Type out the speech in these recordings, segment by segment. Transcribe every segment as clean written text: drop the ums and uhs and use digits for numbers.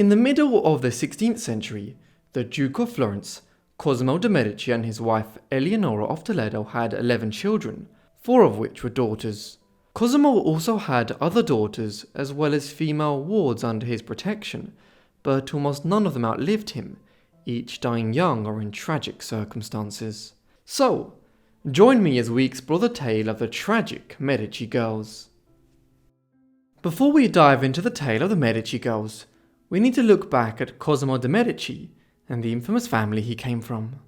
In the middle of the 16th century, the Duke of Florence, Cosimo de Medici, and his wife Eleonora of Toledo had 11 children, 4 of which were daughters. Cosimo also had other daughters as well as female wards under his protection, but almost none of them outlived him, each dying young or in tragic circumstances. So, join me as we explore the tale of the tragic Medici Girls. Before we dive into the tale of the Medici Girls, we need to look back at Cosimo de Medici and the infamous family he came from.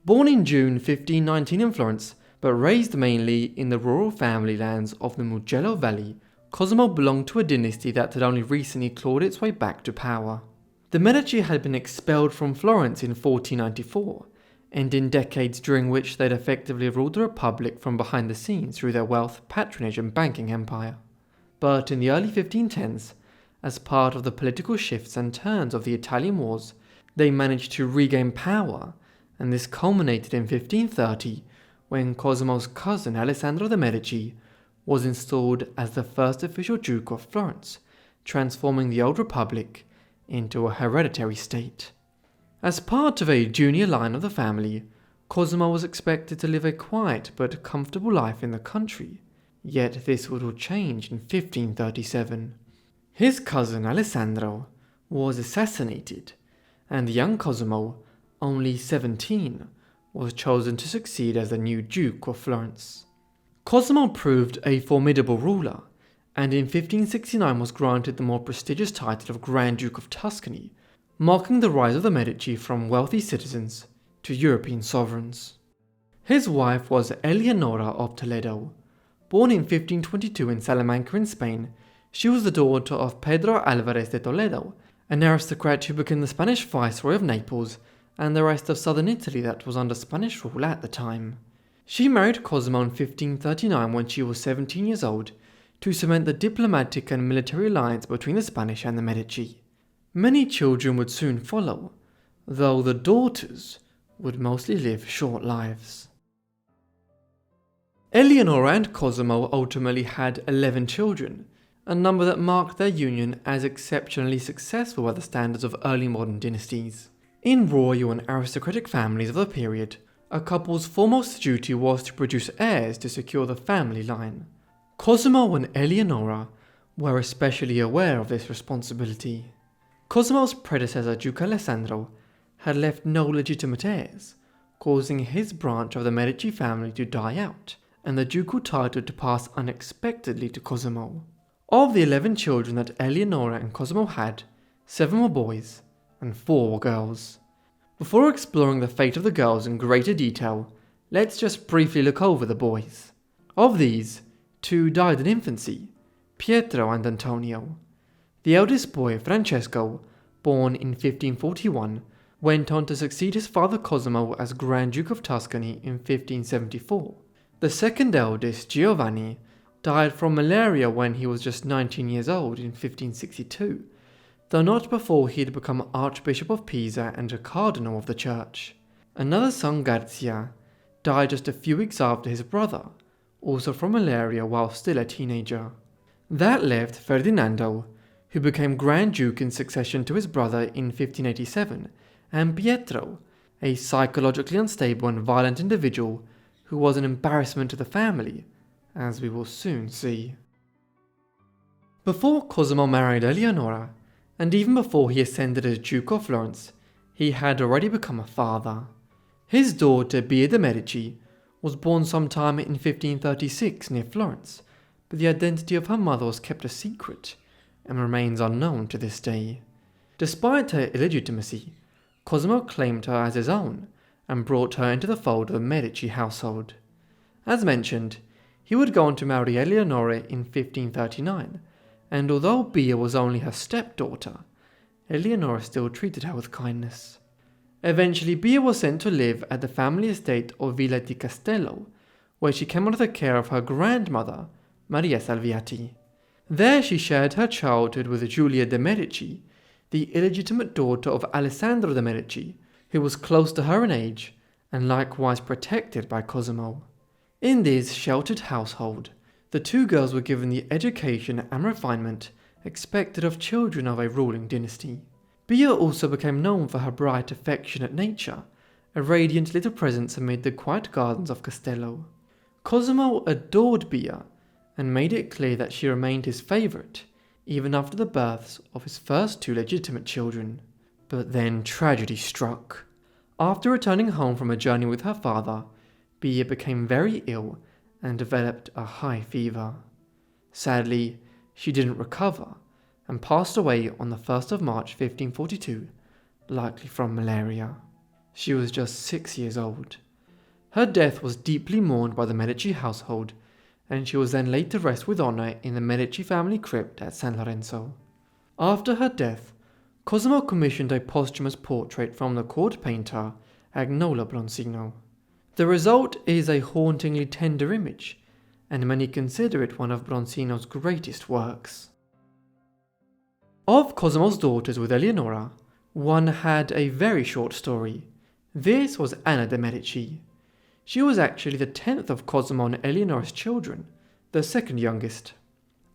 Born in June 1519 in Florence, but raised mainly in the rural family lands of the Mugello Valley, Cosimo belonged to a dynasty that had only recently clawed its way back to power. The Medici had been expelled from Florence in 1494, and in decades during which they'd effectively ruled the Republic from behind the scenes through their wealth, patronage and banking empire. But in the early 1510s, as part of the political shifts and turns of the Italian Wars, they managed to regain power, and this culminated in 1530 when Cosimo's cousin Alessandro de Medici was installed as the first official Duke of Florence, transforming the old Republic into a hereditary state. As part of a junior line of the family, Cosimo was expected to live a quiet but comfortable life in the country, yet this would all change in 1537. His cousin Alessandro was assassinated, and the young Cosimo, only 17, was chosen to succeed as the new Duke of Florence. Cosimo proved a formidable ruler, and in 1569 was granted the more prestigious title of Grand Duke of Tuscany, marking the rise of the Medici from wealthy citizens to European sovereigns. His wife was Eleonora of Toledo. Born in 1522 in Salamanca in Spain, she was the daughter of Pedro Álvarez de Toledo, an aristocrat who became the Spanish viceroy of Naples and the rest of southern Italy that was under Spanish rule at the time. She married Cosimo in 1539 when she was 17 years old to cement the diplomatic and military alliance between the Spanish and the Medici. Many children would soon follow, though the daughters would mostly live short lives. Eleonora and Cosimo ultimately had 11 children, a number that marked their union as exceptionally successful by the standards of early modern dynasties. In royal and aristocratic families of the period, a couple's foremost duty was to produce heirs to secure the family line. Cosimo and Eleonora were especially aware of this responsibility. Cosimo's predecessor, Duke Alessandro, had left no legitimate heirs, causing his branch of the Medici family to die out, and the ducal title to pass unexpectedly to Cosimo. Of the 11 children that Eleonora and Cosimo had, 7 were boys and 4 were girls. Before exploring the fate of the girls in greater detail, let's just briefly look over the boys. Of these, 2 died in infancy, Pietro and Antonio. The eldest boy, Francesco, born in 1541, went on to succeed his father Cosimo as Grand Duke of Tuscany in 1574. The second eldest, Giovanni, died from malaria when he was just 19 years old in 1562, though not before he had become Archbishop of Pisa and a Cardinal of the Church. Another son, Garzia, died just a few weeks after his brother, also from malaria while still a teenager. That left Ferdinando, who became Grand Duke in succession to his brother in 1587, and Pietro, a psychologically unstable and violent individual who was an embarrassment to the family, as we will soon see. Before Cosimo married Eleonora, and even before he ascended as Duke of Florence, he had already become a father. His daughter Bia de Medici was born sometime in 1536 near Florence, but the identity of her mother was kept a secret and remains unknown to this day. Despite her illegitimacy, Cosimo claimed her as his own and brought her into the fold of the Medici household. As mentioned, he would go on to marry Eleonora in 1539, and although Bia was only her stepdaughter, Eleonora still treated her with kindness. Eventually, Bia was sent to live at the family estate of Villa di Castello, where she came under the care of her grandmother, Maria Salviati. There she shared her childhood with Giulia de Medici, the illegitimate daughter of Alessandro de Medici, who was close to her in age and likewise protected by Cosimo. In this sheltered household, the 2 girls were given the education and refinement expected of children of a ruling dynasty. Bia also became known for her bright, affectionate nature, a radiant little presence amid the quiet gardens of Castello. Cosimo adored Bia and made it clear that she remained his favourite, even after the births of his first two legitimate children. But then tragedy struck. After returning home from a journey with her father, Bia became very ill and developed a high fever. Sadly, she didn't recover and passed away on the 1st of March 1542, likely from malaria. She was just 6 years old. Her death was deeply mourned by the Medici household, and she was then laid to rest with honour in the Medici family crypt at San Lorenzo. After her death, Cosimo commissioned a posthumous portrait from the court painter Agnolo Bronzino. The result is a hauntingly tender image, and many consider it one of Bronzino's greatest works. Of Cosimo's daughters with Eleonora, one had a very short story. This was Anna de Medici. She was actually the 10th of Cosimo and Eleonora's children, the second youngest.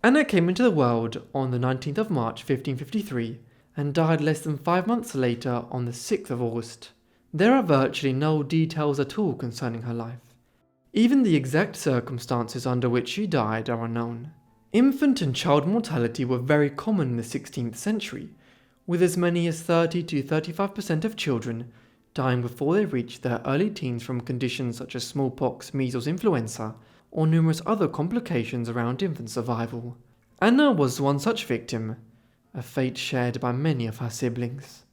Anna came into the world on the 19th of March 1553 and died less than 5 months later on the 6th of August. There are virtually no details at all concerning her life. Even the exact circumstances under which she died are unknown. Infant and child mortality were very common in the 16th century, with as many as 30 to 35% of children dying before they reached their early teens from conditions such as smallpox, measles, influenza, or numerous other complications around infant survival. Anna was one such victim, a fate shared by many of her siblings.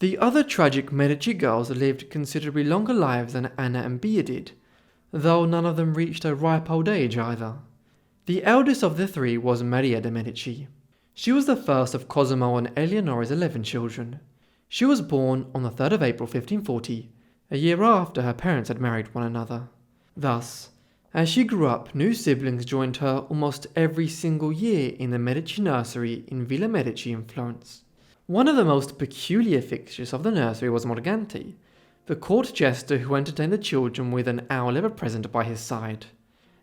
The other tragic Medici girls lived considerably longer lives than Anna and Bia did, though none of them reached a ripe old age either. The eldest of the three was Maria de Medici. She was the first of Cosimo and Eleonora's 11 children. She was born on the 3rd of April 1540, a year after her parents had married one another. Thus, as she grew up, new siblings joined her almost every single year in the Medici nursery in Villa Medici in Florence. One of the most peculiar fixtures of the nursery was Morgante, the court jester who entertained the children with an owl ever present by his side.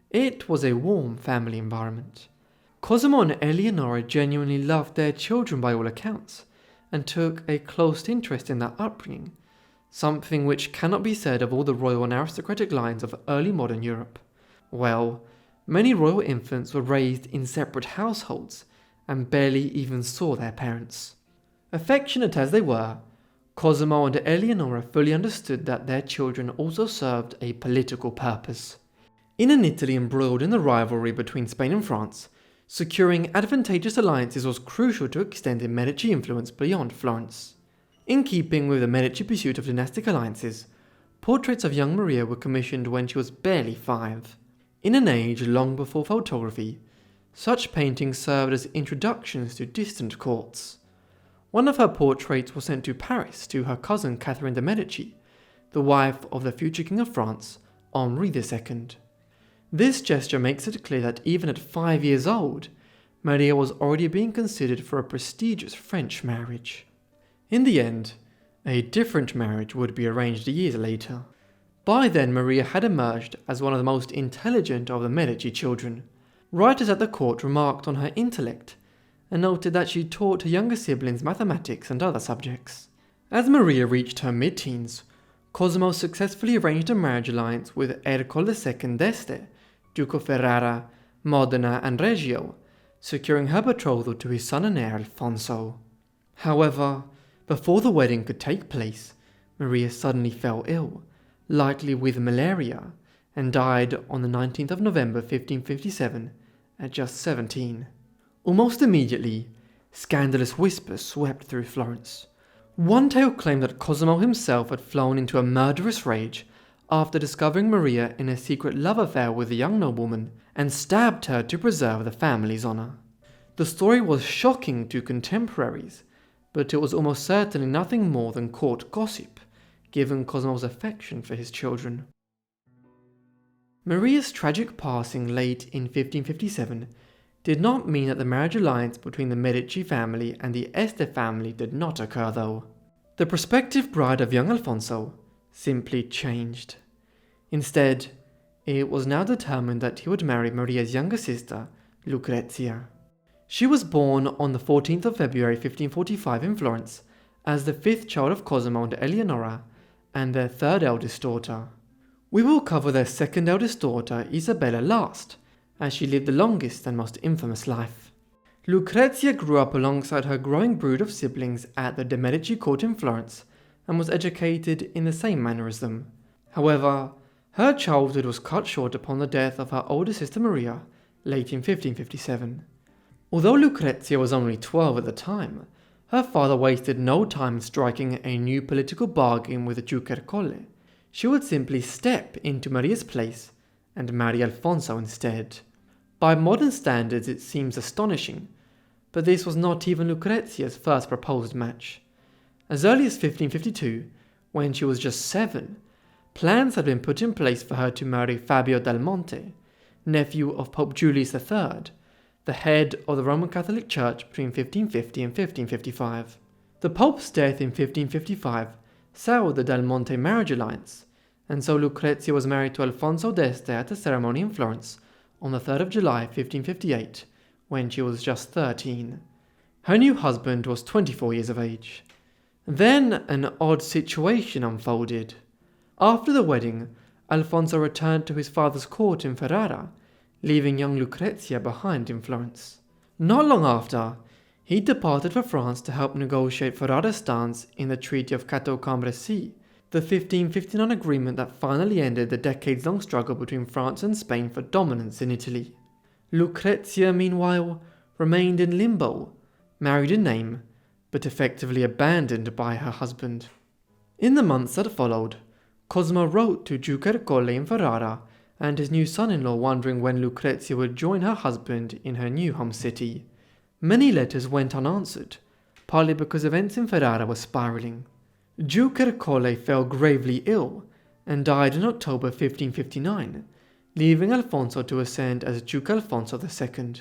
It was a warm family environment. Cosimo and Eleonora genuinely loved their children by all accounts, and took a close interest in their upbringing, something which cannot be said of all the royal and aristocratic lines of early modern Europe. Well, many royal infants were raised in separate households, and barely even saw their parents. Affectionate as they were, Cosimo and Eleonora fully understood that their children also served a political purpose. In an Italy embroiled in the rivalry between Spain and France, securing advantageous alliances was crucial to extending Medici influence beyond Florence. In keeping with the Medici pursuit of dynastic alliances, portraits of young Maria were commissioned when she was barely 5. In an age long before photography, such paintings served as introductions to distant courts. One of her portraits was sent to Paris to her cousin Catherine de Medici, the wife of the future King of France, Henri II. This gesture makes it clear that even at 5 years old, Maria was already being considered for a prestigious French marriage. In the end, a different marriage would be arranged years later. By then, Maria had emerged as one of the most intelligent of the Medici children. Writers at the court remarked on her intellect and noted that she taught her younger siblings mathematics and other subjects. As Maria reached her mid-teens, Cosimo successfully arranged a marriage alliance with Ercole II d'Este, Duke of Ferrara, Modena and Reggio, securing her betrothal to his son and heir Alfonso. However, before the wedding could take place, Maria suddenly fell ill, likely with malaria, and died on the 19th of November 1557 at just 17. Almost immediately, scandalous whispers swept through Florence. One tale claimed that Cosimo himself had flown into a murderous rage after discovering Maria in a secret love affair with a young nobleman and stabbed her to preserve the family's honor. The story was shocking to contemporaries, but it was almost certainly nothing more than court gossip, given Cosimo's affection for his children. Maria's tragic passing late in 1557 did not mean that the marriage alliance between the Medici family and the Este family did not occur though. The prospective bride of young Alfonso simply changed. Instead, it was now determined that he would marry Maria's younger sister, Lucrezia. She was born on the 14th of February 1545 in Florence as the fifth child of Cosimo and Eleonora and their third eldest daughter. We will cover their second eldest daughter, Isabella, last, as she lived the longest and most infamous life. Lucrezia grew up alongside her growing brood of siblings at the de Medici court in Florence and was educated in the same manner as them. However, her childhood was cut short upon the death of her older sister Maria, late in 1557. Although Lucrezia was only 12 at the time, her father wasted no time striking a new political bargain with the Duke Ercole. She would simply step into Maria's place and marry Alfonso instead. By modern standards it seems astonishing, but this was not even Lucrezia's first proposed match. As early as 1552, when she was just 7, plans had been put in place for her to marry Fabio del Monte, nephew of Pope Julius III, the head of the Roman Catholic Church between 1550 and 1555. The Pope's death in 1555 soured the Del Monte marriage alliance, and so Lucrezia was married to Alfonso d'Este at a ceremony in Florence on the 3rd of July 1558, when she was just 13. Her new husband was 24 years of age. Then an odd situation unfolded. After the wedding, Alfonso returned to his father's court in Ferrara, leaving young Lucrezia behind in Florence. Not long after, he departed for France to help negotiate Ferrara's stance in the Treaty of Cateau-Cambrésis, the 1559 agreement that finally ended the decades-long struggle between France and Spain for dominance in Italy. Lucrezia, meanwhile, remained in limbo, married in name, but effectively abandoned by her husband. In the months that followed, Cosmo wrote to Duke Ercole in Ferrara and his new son-in-law wondering when Lucrezia would join her husband in her new home city. Many letters went unanswered, partly because events in Ferrara were spiralling. Duke Ercole fell gravely ill and died in October 1559, leaving Alfonso to ascend as Duke Alfonso II.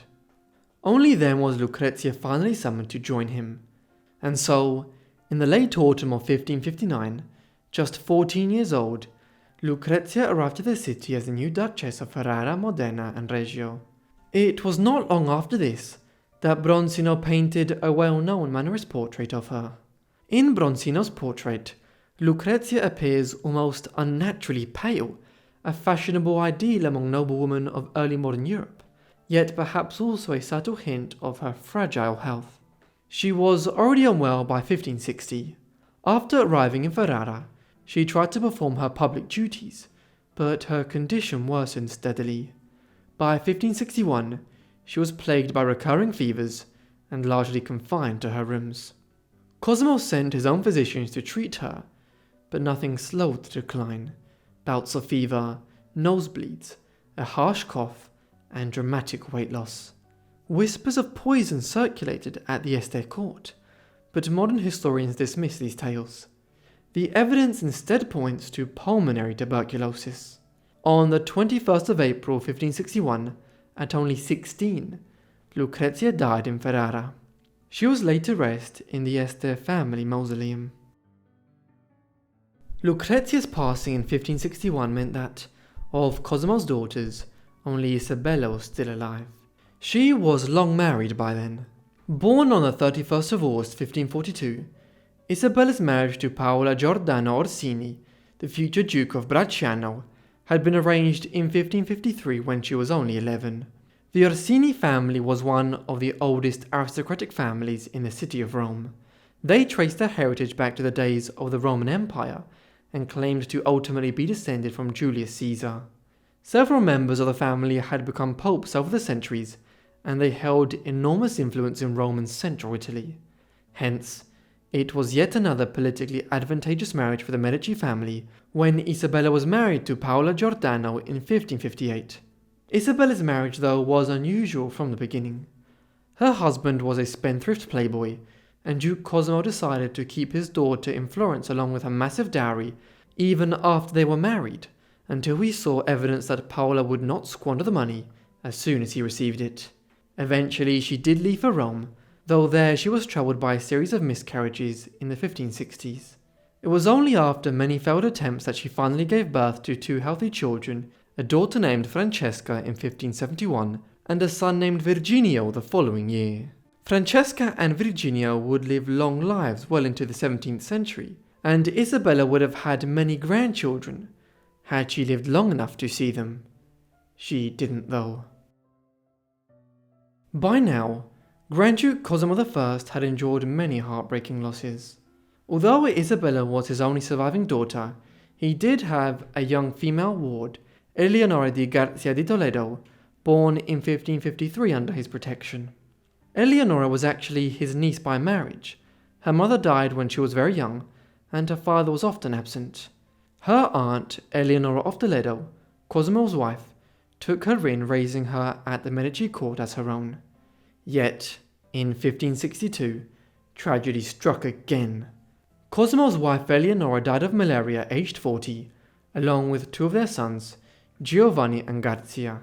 Only then was Lucrezia finally summoned to join him. And so, in the late autumn of 1559, just 14 years old, Lucrezia arrived to the city as the new Duchess of Ferrara, Modena and Reggio. It was not long after this that Bronzino painted a well-known mannerist portrait of her. In Bronzino's portrait, Lucrezia appears almost unnaturally pale, a fashionable ideal among noblewomen of early modern Europe, yet perhaps also a subtle hint of her fragile health. She was already unwell by 1560. After arriving in Ferrara, she tried to perform her public duties, but her condition worsened steadily. By 1561, she was plagued by recurring fevers and largely confined to her rooms. Cosimo sent his own physicians to treat her, but nothing slowed the decline. Bouts of fever, nosebleeds, a harsh cough, and dramatic weight loss. Whispers of poison circulated at the Este court, but modern historians dismiss these tales. The evidence instead points to pulmonary tuberculosis. On the 21st of April 1561, at only 16, Lucrezia died in Ferrara. She was laid to rest in the Este family mausoleum. Lucrezia's passing in 1561 meant that, of Cosimo's daughters, only Isabella was still alive. She was long married by then. Born on the 31st of August 1542, Isabella's marriage to Paolo Giordano Orsini, the future Duke of Bracciano, had been arranged in 1553 when she was only 11. The Orsini family was one of the oldest aristocratic families in the city of Rome. They traced their heritage back to the days of the Roman Empire and claimed to ultimately be descended from Julius Caesar. Several members of the family had become popes over the centuries, and they held enormous influence in Rome and central Italy. Hence, it was yet another politically advantageous marriage for the Medici family when Isabella was married to Paolo Giordano in 1558. Isabella's marriage, though, was unusual from the beginning. Her husband was a spendthrift playboy, and Duke Cosimo decided to keep his daughter in Florence along with her massive dowry even after they were married, until he saw evidence that Paola would not squander the money as soon as he received it. Eventually she did leave for Rome, though there she was troubled by a series of miscarriages in the 1560s. It was only after many failed attempts that she finally gave birth to 2 healthy children, a daughter named Francesca in 1571 and a son named Virginio the following year. Francesca and Virginio would live long lives well into the 17th century, and Isabella would have had many grandchildren had she lived long enough to see them. She didn't though. By now, Grand Duke Cosimo I had endured many heartbreaking losses. Although Isabella was his only surviving daughter, he did have a young female ward, Eleonora di Garcia di Toledo, born in 1553 under his protection. Eleonora was actually his niece by marriage. Her mother died when she was very young, and her father was often absent. Her aunt, Eleonora of Toledo, Cosimo's wife, took her in, raising her at the Medici court as her own. Yet, in 1562, tragedy struck again. Cosimo's wife Eleonora died of malaria aged 40, along with two of their sons, Giovanni and Garzia.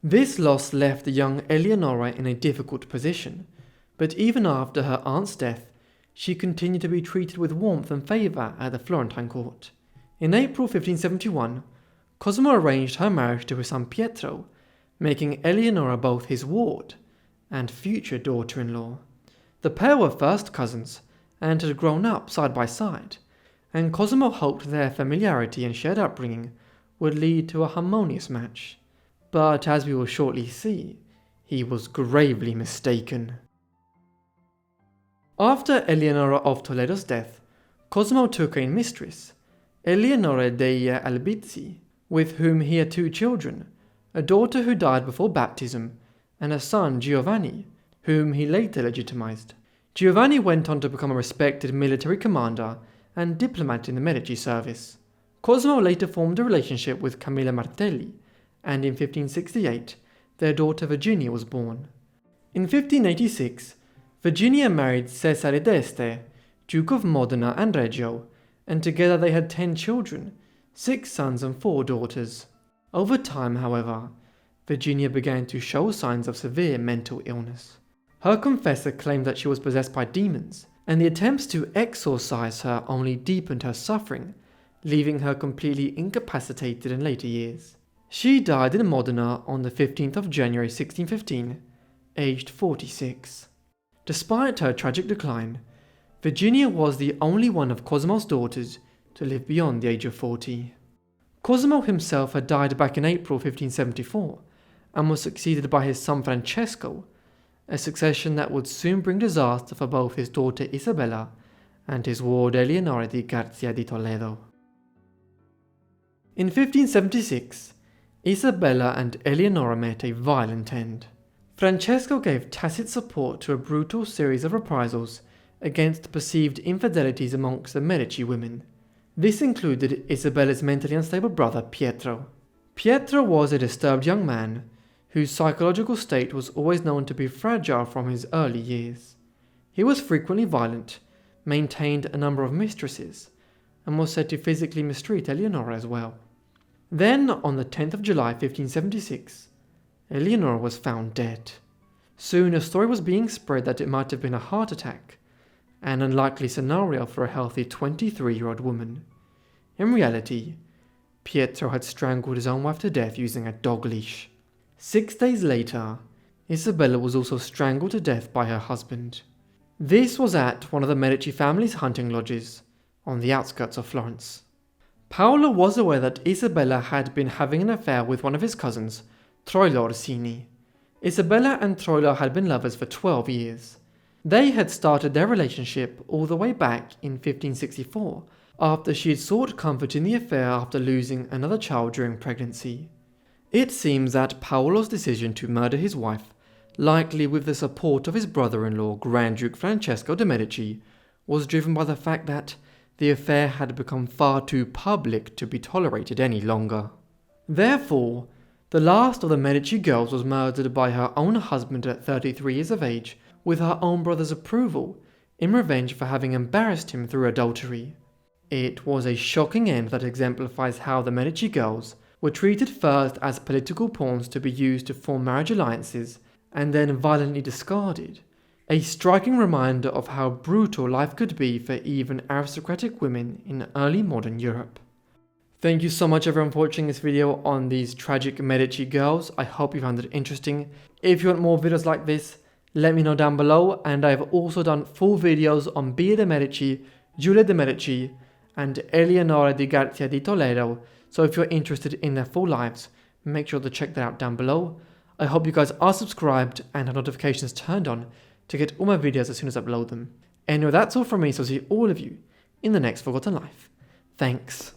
This loss left the young Eleonora in a difficult position, but even after her aunt's death, she continued to be treated with warmth and favour at the Florentine court. In April 1571, Cosimo arranged her marriage to his son Pietro, making Eleonora both his ward and future daughter-in-law. The pair were first cousins and had grown up side by side, and Cosimo hoped their familiarity and shared upbringing would lead to a harmonious match. But as we will shortly see, he was gravely mistaken. After Eleonora of Toledo's death, Cosimo took a mistress, Eleonora dei Albizzi, with whom he had two children, a daughter who died before baptism, and a son, Giovanni, whom he later legitimized. Giovanni went on to become a respected military commander and diplomat in the Medici service. Cosimo later formed a relationship with Camilla Martelli, and in 1568, their daughter Virginia was born. In 1586, Virginia married Cesare d'Este, Duke of Modena and Reggio, and together they had 10 children, 6 sons and 4 daughters. Over time, however, Virginia began to show signs of severe mental illness. Her confessor claimed that she was possessed by demons, and the attempts to exorcise her only deepened her suffering, leaving her completely incapacitated in later years. She died in Modena on the 15th of January 1615, aged 46. Despite her tragic decline, Virginia was the only one of Cosimo's daughters to live beyond the age of 40. Cosimo himself had died back in April 1574 and was succeeded by his son Francesco, a succession that would soon bring disaster for both his daughter Isabella and his ward Eleonora di Garcia di Toledo. In 1576, Isabella and Eleonora met a violent end. Francesco gave tacit support to a brutal series of reprisals against perceived infidelities amongst the Medici women. This included Isabella's mentally unstable brother Pietro. Pietro was a disturbed young man whose psychological state was always known to be fragile from his early years. He was frequently violent, maintained a number of mistresses, and was said to physically mistreat Eleonora as well. Then, on the 10th of July 1576, Eleonora was found dead. Soon a story was being spread that it might have been a heart attack, an unlikely scenario for a healthy 23-year-old woman. In reality, Pietro had strangled his own wife to death using a dog leash. 6 days later, Isabella was also strangled to death by her husband. This was at one of the Medici family's hunting lodges on the outskirts of Florence. Paolo was aware that Isabella had been having an affair with one of his cousins, Troilo Orsini. Isabella and Troilo had been lovers for 12 years. They had started their relationship all the way back in 1564, after she had sought comfort in the affair after losing another child during pregnancy. It seems that Paolo's decision to murder his wife, likely with the support of his brother-in-law Grand Duke Francesco de Medici, was driven by the fact that the affair had become far too public to be tolerated any longer. Therefore, the last of the Medici girls was murdered by her own husband at 33 years of age, with her own brother's approval, in revenge for having embarrassed him through adultery. It was a shocking end that exemplifies how the Medici girls were treated first as political pawns to be used to form marriage alliances, and then violently discarded. A striking reminder of how brutal life could be for even aristocratic women in early modern Europe. Thank you so much everyone for watching this video on these tragic Medici girls. I hope you found it interesting. If you want more videos like this, let me know down below, and I have also done full videos on Bia de Medici, Giulia de Medici, and Eleonora di Garcia di Toledo, so if you're interested in their full lives, make sure to check that out down below. I hope you guys are subscribed and have notifications turned on to get all my videos as soon as I upload them. Anyway, that's all from me, so I'll see all of you in the next Forgotten Life. Thanks.